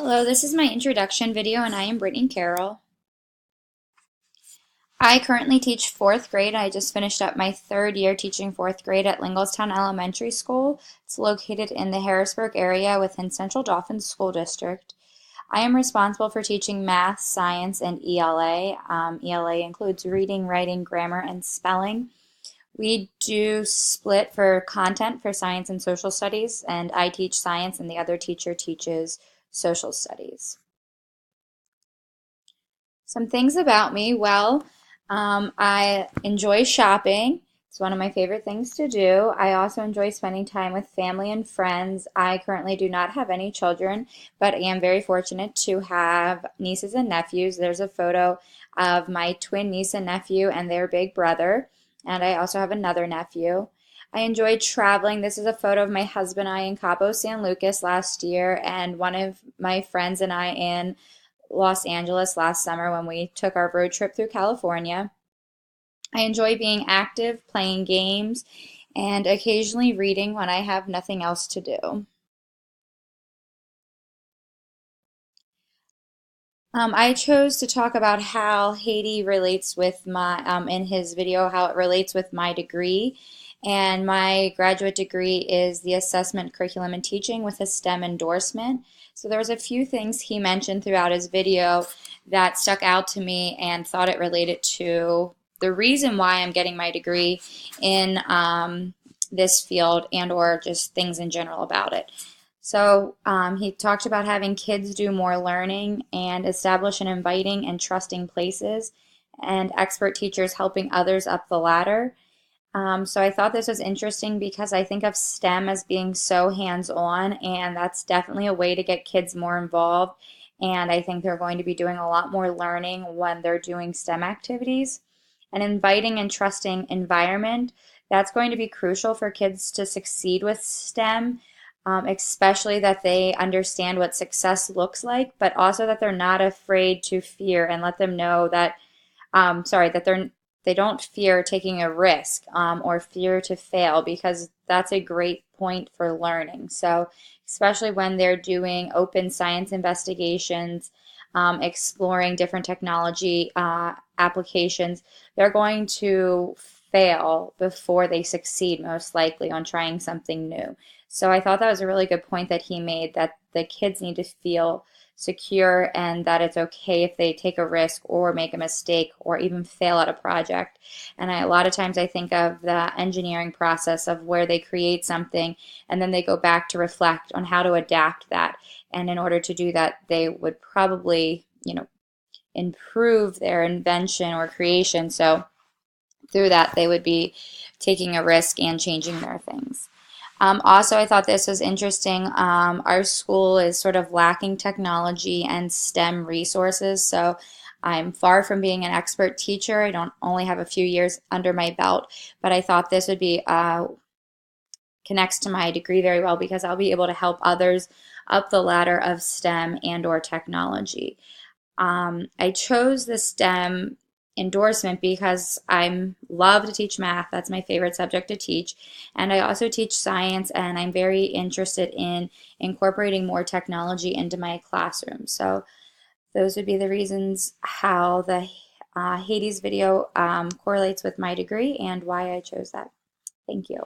Hello, this is my introduction video and I am Brittany Carroll. I currently teach fourth grade. I just finished up my third year teaching fourth grade at Lingelstown Elementary School. It's located in the Harrisburg area within Central Dauphin School District. I am responsible for teaching math, science, and ELA. ELA includes reading, writing, grammar, and spelling. We do split for content for science and social studies, and I teach science and the other teacher teaches social studies. Some things about me. I enjoy shopping. It's one of my favorite things to do. I also enjoy spending time with family and friends. I currently do not have any children, but am very fortunate to have nieces and nephews. There's a photo of my twin niece and nephew and their big brother, and I also have another nephew. I enjoy traveling. This is a photo of my husband and I in Cabo San Lucas last year, and one of my friends and I in Los Angeles last summer when we took our road trip through California. I enjoy being active, playing games, and occasionally reading when I have nothing else to do. I chose to talk about how Haiti relates with in his video, how it relates with my degree. And my graduate degree is the Assessment Curriculum and Teaching with a STEM endorsement. So there was a few things he mentioned throughout his video that stuck out to me and thought it related to the reason why I'm getting my degree in this field and or just things in general about it. So he talked about having kids do more learning and establish an inviting and trusting places, and expert teachers helping others up the ladder. So I thought this was interesting because I think of STEM as being so hands-on, and that's definitely a way to get kids more involved. And I think they're going to be doing a lot more learning when they're doing STEM activities. An inviting and trusting environment, that's going to be crucial for kids to succeed with STEM, especially that they understand what success looks like, but also that they're not afraid to fear and let them know that, that they don't fear taking a risk or fear to fail because that's a great point for learning. So, especially when they're doing open science investigations, exploring different technology applications, they're going to fail before they succeed, most likely, on trying something new. So I thought that was a really good point that he made that the kids need to feel secure and that it's okay if they take a risk or make a mistake or even fail at a project. And a lot of times I think of the engineering process of where they create something and then they go back to reflect on how to adapt that. And in order to do that, they would probably, improve their invention or creation. So through that, they would be taking a risk and changing their things. Also, I thought this was interesting. Our school is sort of lacking technology and STEM resources, so I'm far from being an expert teacher. I don't only have a few years under my belt, but I thought this would be connects to my degree very well because I'll be able to help others up the ladder of STEM and or technology. I chose the STEM endorsement because I love to teach math. That's my favorite subject to teach. And I also teach science, and I'm very interested in incorporating more technology into my classroom. So those would be the reasons how the Hades video correlates with my degree and why I chose that. Thank you.